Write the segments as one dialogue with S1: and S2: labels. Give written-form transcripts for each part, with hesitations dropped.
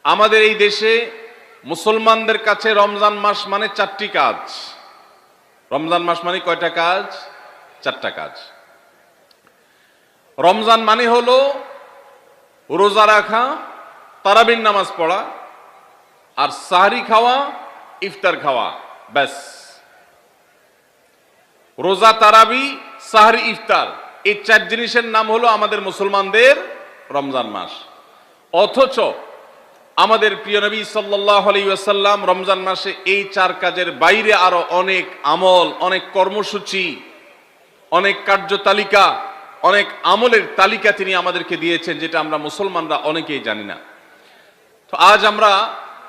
S1: আমাদের এই দেশে মুসলমানদের কাছে রমজান মাস মানে চারটি কাজ। রমজান মাস মানে কয়টা কাজ? চারটা কাজ। রমজান মানে হলো রোজা রাখা, তারাবির নামাজ পড়া, আর সাহরি খাওয়া, ইফতার খাওয়া, ব্যাস। রোজা, তারাবি, সাহরি, ইফতার, এই চার জিনিসের নাম হলো আমাদের মুসলমানদের রমজান মাস। অথচ আমাদের প্রিয় নবী সাল্লাল্লাহু আলাইহি ওয়াসাল্লাম রমজান মাসে এই চার কাজের বাইরে আরো অনেক আমল, অনেক কর্মসূচি, অনেক কার্যতালিকা, অনেক আমলের তালিকা তিনি আমাদেরকে দিয়েছেন, যেটা আমরা মুসলমানরা অনেকেই জানি না। তো আজ আমরা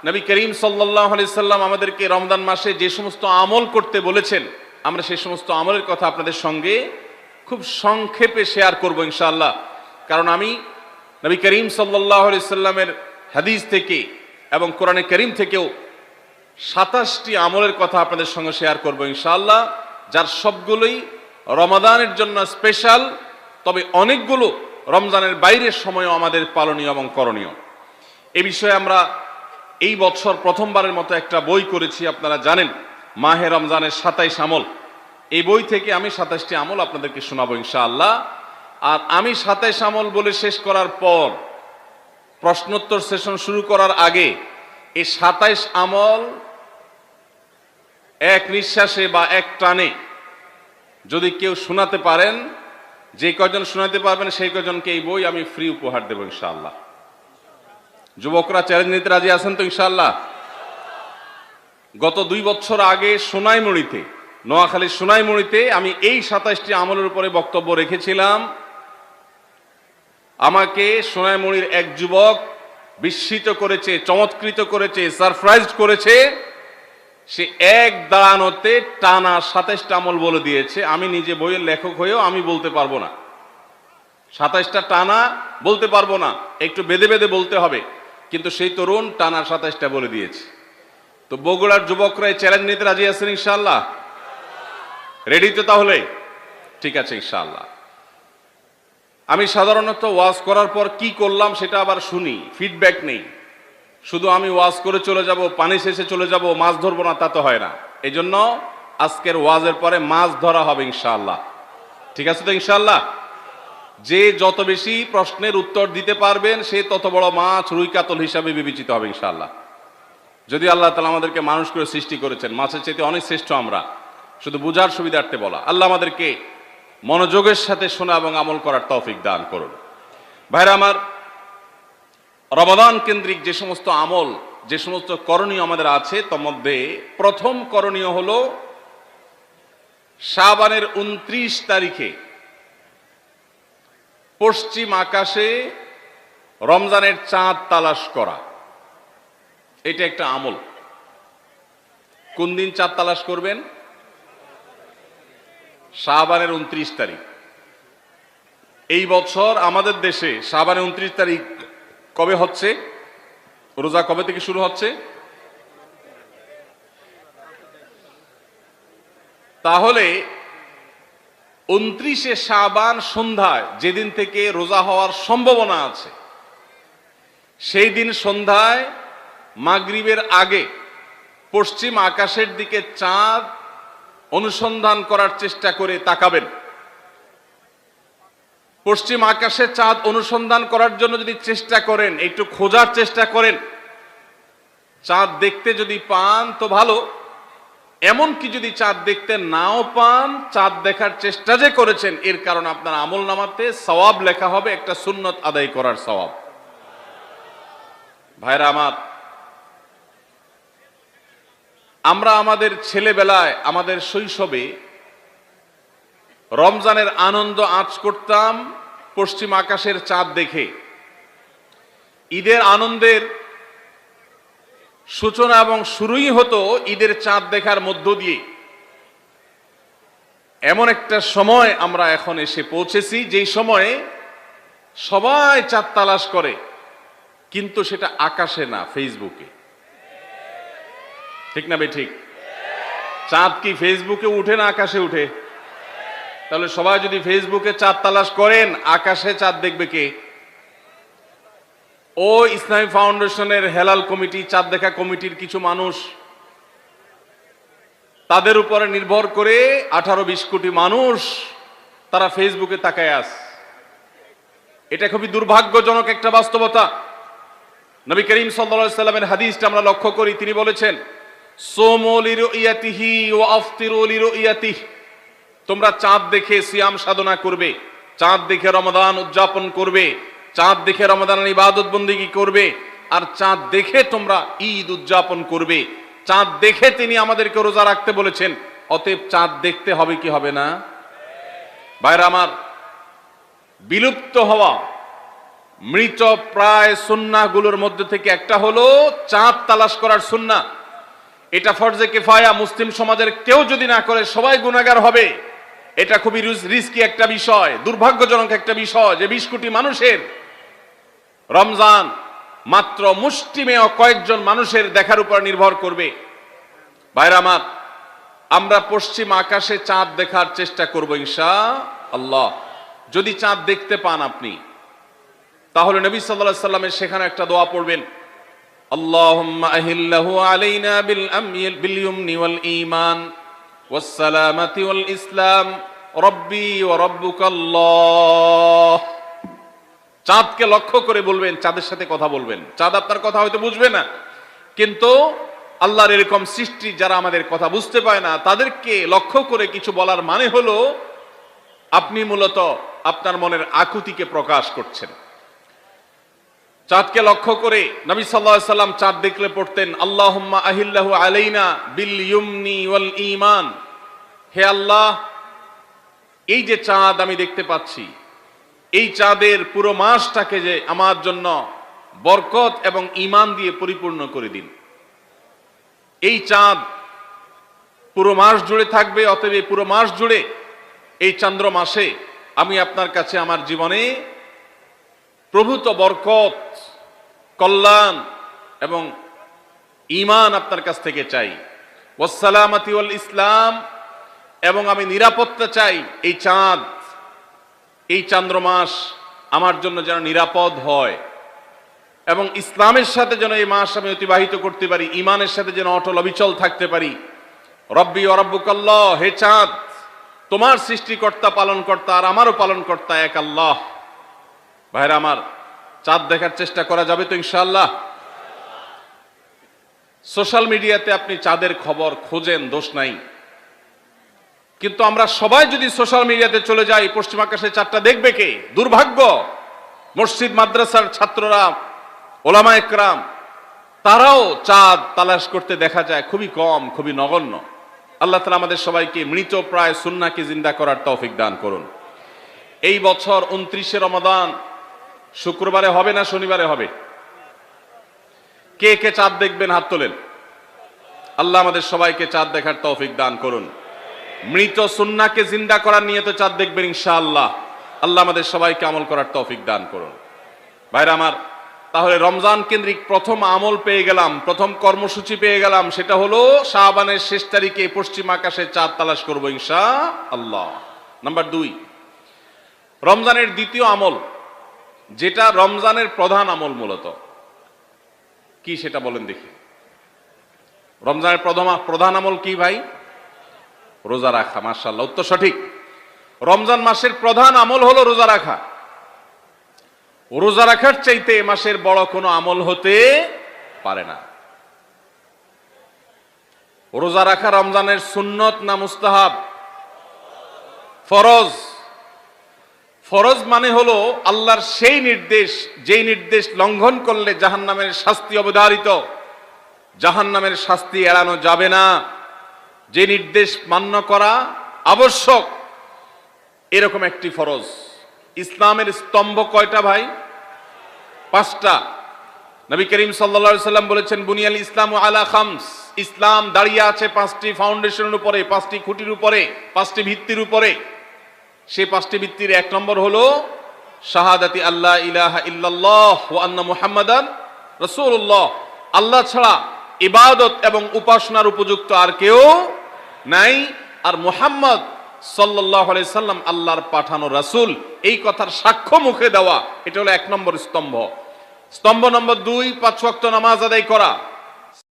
S1: নবী করিম সাল্লাল্লাহু আলাইহি সাল্লাম আমাদেরকে রমজান মাসে যে সমস্ত আমল করতে বলেছেন, আমরা সেই সমস্ত আমলের কথা আপনাদের সঙ্গে খুব সংক্ষেপে শেয়ার করব ইনশাআল্লাহ। কারণ আমি নবী করিম সাল্লাল্লাহু আলাইহি সাল্লামের হাদিস থেকে এবং কোরআনে কারীম থেকেও 27টি আমলের কথা আপনাদের সঙ্গে শেয়ার করব ইনশাআল্লাহ, যার সবগুলোই রমাদানের জন্য স্পেশাল, তবে অনেকগুলো রমজানের বাইরের সময়ও আমাদের পালনীয় এবং করণীয়। এই বিষয়ে আমরা এই বছর প্রথমবারের মতো একটা বই করেছি, আপনারা জানেন, মাহে রমজানের 27 আমল। এই বই থেকে আমি 27টি আমল আপনাদেরকে শোনাবো ইনশাআল্লাহ। আর আমি 27 আমল বলে শেষ করার পর প্রশ্নোত্তর সেশন শুরু করার আগে এই 27 আমল এক নিঃশ্বাসে বা এক টানে যদি কেউ শোনাতে পারেন, যে কয়জন শোনাতে পারবেন সেই কয়জনকে এই বই আমি ফ্রি উপহার দেব ইনশাআল্লাহ। যুবকরা চ্যালেঞ্জ নিতে রাজি আছেন তো ইনশাআল্লাহ? গত 2 বছর আগে সোনাইমুড়িতে, নোয়াখালীর সোনাইমুড়িতে আমি এই 27টি আমলের উপরে বক্তব্য রেখেছিলাম। আমাকে সোনাইমুড়ির এক যুবক বিস্মিত করেছে, চমৎকৃত করেছে, সারপ্রাইজড করেছে। সে এক দাঁড়ানোতে টানা 27টা আমল বলে দিয়েছে। আমি নিজে বইয়ের লেখক হয়েও আমি বলতে পারবো না, 27টা টানা বলতে পারবো না, একটু বেঁধে বেঁধে বলতে হবে। কিন্তু সেই তরুণ টানা 27টা বলে দিয়েছে। তো বগুড়ার যুবকরা এই চ্যালেঞ্জ নিতে রাজি আছেন ইনশাআল্লাহ? রেডি তো তাহলে? ঠিক আছে ইনশাআল্লাহ। আমি সাধারণত ওয়াজ করার পর কি করলাম সেটা আবার শুনি, ফিডব্যাক নেই। শুধু আমি ওয়াজ করে চলে যাব, পানি শেষে চলে যাব, মাছ ধরবো না, তা তো হয় না। এই জন্য আজকের ওয়াজের পরে মাছ ধরা হবে ইনশাআল্লাহ। ঠিক আছে তো ইনশাআল্লাহ? যে যত বেশি প্রশ্নের উত্তর দিতে পারবেন সে তত বড় মাছ, রুই কাতল হিসাবে বিবেচিত হবে ইনশাআল্লাহ। যদি আল্লাহ তাআলা আমাদেরকে মানুষ করে সৃষ্টি করেছেন, মাছের চাইতে অনেক শ্রেষ্ঠ আমরা, শুধু বুঝার সুবিধার্থে বলা। আল্লাহ আমাদেরকে মনোযোগের সাথে শোনা এবং আমল করার তৌফিক দান করুন। ভাইরা আমার, রমাদান কেন্দ্রিক যে সমস্ত আমল, যে সমস্ত করণীয় আমাদের আছে, তার মধ্যে প্রথম করণীয় হলো শাবানের 29 তারিখে পশ্চিম আকাশে রমজানের চাঁদ তালাশ করা। এটা একটা আমল। কোন দিন চাঁদ তালাশ করবেন? শাবানের 29 তারিখ। এই বছর আমাদের দেশে শাবানের 29 তারিখ কবে হচ্ছে? রোজা কবে থেকে শুরু হচ্ছে? তাহলে 29শে শাবান সন্ধ্যায়, যেদিন থেকে রোজা হওয়ার সম্ভাবনা আছে, সেই দিন সন্ধ্যায় মাগরিবের আগে পশ্চিম আকাশের দিকে চাঁদ অনুসন্ধান করার চেষ্টা করে তাকাবেন। পশ্চিম আকাশে চাঁদ অনুসন্ধান করার জন্য যদি চেষ্টা করেন, একটু খোঁজার চেষ্টা করেন, চাঁদ দেখতে যদি পান তো ভালো। এমনকি যদি চাঁদ দেখতে নাও পান, চাঁদ দেখার চেষ্টা যে করেছেন এর কারণে আপনার আমল নামাতে সওয়াব লেখা হবে, একটা সুন্নত আদায় করার সওয়াব। ভাইরা আমার, আমরা আমাদের ছেলেবেলায়, আমাদের শৈশবে রমজানের আনন্দ আঁচ করতাম পশ্চিম আকাশের চাঁদ দেখে। ঈদের আনন্দের সূচনা এবং শুরুই হতো ঈদের চাঁদ দেখার মধ্য দিয়ে। এমন একটা সময় আমরা এখন এসে পৌঁছেছি যেই সময়ে সবাই চাঁদ তালাশ করে, কিন্তু সেটা আকাশে না, ফেসবুকে। ঠিক না ভাই? ঠিক। চাঁদ কি ফেসবুকে উঠে না আকাশে উঠে? তাহলে সবাই যদি ফেসবুকে চাঁদ তালাশ করেন, আকাশে চাঁদ দেখবে কে? ও ইসলামী ফাউন্ডেশনের হেলাল কমিটি, চাঁদ দেখা কমিটির কিছু মানুষ, তাদের উপরে নির্ভর করে 18-20 কোটি মানুষ তারা ফেসবুকে তাকায় আছে। এটা খুবই দুর্ভাগ্যজনক একটা বাস্তবতা। নবী করিম সাল্লাল্লাহু আলাইহি সাল্লামের হাদিসটা আমরা লক্ষ্য করি, তিনি বলেছেন, সোমু লিরুইয়াতিহি ওয়া আফতিরু লিরুইয়াতিহি, তোমরা চাঁদ দেখে সিয়াম সাধনা করবে, চাঁদ দেখে রমাদান উদযাপন করবে, চাঁদ দেখে রমাদানের ইবাদত বন্দেগী করবে, আর চাঁদ দেখে তোমরা ঈদ উদযাপন করবে। চাঁদ দেখে তিনি আমাদেরকে রোজা রাখতে বলেছেন। অতএব চাঁদ দেখতে হবে কি হবে না? ভাইরা আমার, বিলুপ্ত হওয়া মৃত প্রায় সুন্নাহগুলোর মধ্যে থেকে একটা হলো চাঁদ তালাশ করার সুন্নাহ। এটা ফরজে কিফায়া, মুসলিম সমাজের কেউ যদি না করে সবাই গুনাহগার হবে। এটা খুবই রিস্কি একটা বিষয়, দুর্ভাগ্যজনক একটা বিষয় যে 20 কোটি মানুষের রমজান মাত্র মুষ্টিমেয় কয়েকজন মানুষের দেখার উপর নির্ভর করবে। ভাইরা আমার, আমরা পশ্চিম আকাশে চাঁদ দেখার চেষ্টা করব ইনশাআল্লাহ। যদি চাঁদ দেখতে পান আপনি, তাহলে নবী সাল্লাল্লাহু আলাইহি সাল্লামের সেখানে একটা দোয়া পড়বেন, আল্লাহুম্মা আহিল্লাহু আলাইনা বিল ইয়ুমনি ওয়াল ঈমান ওয়াস সালামাতি ওয়াল ইসলাম রব্বি ওয়া রাব্বুকাল্লাহ। চাঁদকে লক্ষ্য করে বলবেন, চাঁদের সাথে কথা বলবেন। চাঁদ আপনার কথা হয়তো বুঝবে না, কিন্তু আল্লাহর এরকম সৃষ্টি যারা আমাদের কথা বুঝতে পায় না, তাদেরকে লক্ষ্য করে কিছু বলার মানে হলো আপনি মূলত আপনার মনের আকুতিকে প্রকাশ করছেন। চাঁদকে লক্ষ্য করে নবী সাল্লাল্লাহু আলাইহি সাল্লাম চাঁদ দেখলে পড়তেন, আল্লাহুম্মা আহিল্লাহু আলাইনা বিল ইয়ুমনি ওয়াল ঈমান। হে আল্লাহ, এই যে চাঁদ আমি দেখতে পাচ্ছি, এই চাঁদের পুরো মাসটাকে যে আমার জন্য বরকত এবং ঈমান দিয়ে পরিপূর্ণ করে দিন। এই চাঁদ পুরো মাস জুড়ে থাকবে, অতএব এই পুরো মাস জুড়ে এই চন্দ্র মাসে আমি আপনার কাছে আমার জীবনে প্রভূত বরকত, কল্যাণ এবং ঈমান আপনার কাছ থেকে চাই। ওয়াস সালামাতি ওয়াল ইসলাম, এবং আমি নিরাপত্তা চাই। এই চাঁদ, এই চন্দ্র মাস আমার জন্য যেন নিরাপদ হয়, এবং ইসলামের সাথে যেন এই মাস আমি অতিবাহিত করতে পারি, ঈমানের সাথে যেন অটল অবিচল থাকতে পারি। রব্বি ওয়া রাব্বুকাল্লাহ, হে চাঁদ, তোমার সৃষ্টিকর্তা পালনকর্তা আর আমারও পালনকর্তা এক আল্লাহ। ভাইরা আমার, চাঁদ দেখার চেষ্টা করা যাবে তো ইনশাআল্লাহ? সোশ্যাল মিডিয়াতে আপনি চাঁদের খবর খোঁজেন, দোষ নাই, কিন্তু আমরা সবাই যদি সোশ্যাল মিডিয়াতে চলে যাই, পশ্চিম আকাশে চাঁদটা দেখবে কে? দুর্ভাগ্য। মসজিদ মাদ্রাসার ছাত্ররা, ওলামা একরাম, তারাও চাঁদ তালাশ করতে দেখা যায় খুবই কম, খুবই নগণ্য। আল্লাহ তাআলা আমাদের সবাইকে মৃত প্রায় সুন্নাহকে জিন্দা করার তৌফিক দান করুন। এই বছর 29শে রমাদান শুক্রবারে হবে না শনিবারে হবে? কে কে চাঁদ দেখবেন হাত তোলেন। আল্লাহ আমাদের সবাইকে চাঁদ দেখার তৌফিক দান করুন। মৃত সুন্নাহকে জিন্দা করার নিয়তে চাঁদ দেখবেন ইনশাআল্লাহ। আল্লাহ আমাদের সবাইকে আমল করার তৌফিক দান করুন। ভাইরা আমার, তাহলে রমজান কেন্দ্রিক প্রথম আমল পেয়ে গেলাম, প্রথম কর্মসূচি পেয়ে গেলাম, সেটা হলো শাবানের শেষ তারিখে পশ্চিম আকাশে চাঁদ তালাশ করবো ইনশাআল্লাহ। নাম্বার 2, রমজানের দ্বিতীয় আমল, যেটা রমজানের প্রধান আমল মূলত কি সেটা বলেন দেখি। রমজানের প্রধান আমল কি ভাই? রোজা রাখা। মাশাআল্লাহ, উত্তর সঠিক। রমজান মাসের প্রধান আমল হলো রোজা রাখা। রোজা রাখার চাইতে এ মাসের বড় কোনো আমল হতে পারে না। রোজা রাখা রমজানের সুন্নত না মুস্তাহাব? ফরজ। ফরজ মানে হলো আল্লাহর সেই নির্দেশ, যেই নির্দেশ লঙ্ঘন করলে জাহান্নামের শাস্তি অবধারিত, জাহান্নামের শাস্তি এড়ানো যাবে না, যে নির্দেশ মান্য করা আবশ্যক, এরকম একটি ফরজ। ইসলামের স্তম্ভ কয়টা ভাই? 5টা। নবী করিম সাল্লাল্লাহু আলাইহি সাল্লাম বলেছেন, বুনিয়াল ইসলামু আলা খামস, ইসলাম দাঁড়িয়ে আছে 5টি ফাউন্ডেশনের উপরে, 5টি খুঁটির উপরে, 5টি ভিত্তির উপরে। সেই 5টি ভিত্তির 1 নম্বর হলো শাহাদাতি আল্লাহ ইলাহা ইল্লাল্লাহ ওয়া আন্না মুহাম্মাদান রাসূলুল্লাহ, আল্লাহ ছাড়া ইবাদত এবং উপাসনার উপযুক্ত আর কেউ নাই, আর মুহাম্মদ সাল্লাল্লাহু আলাইহি সাল্লাম আল্লাহর পাঠানো রাসূল, এই কথার সাক্ষ্য মুখে দেওয়া, এটা হলো 1 নম্বর স্তম্ভ। স্তম্ভ নম্বর 2, 5 ওয়াক্ত নামাজ আদায় করা।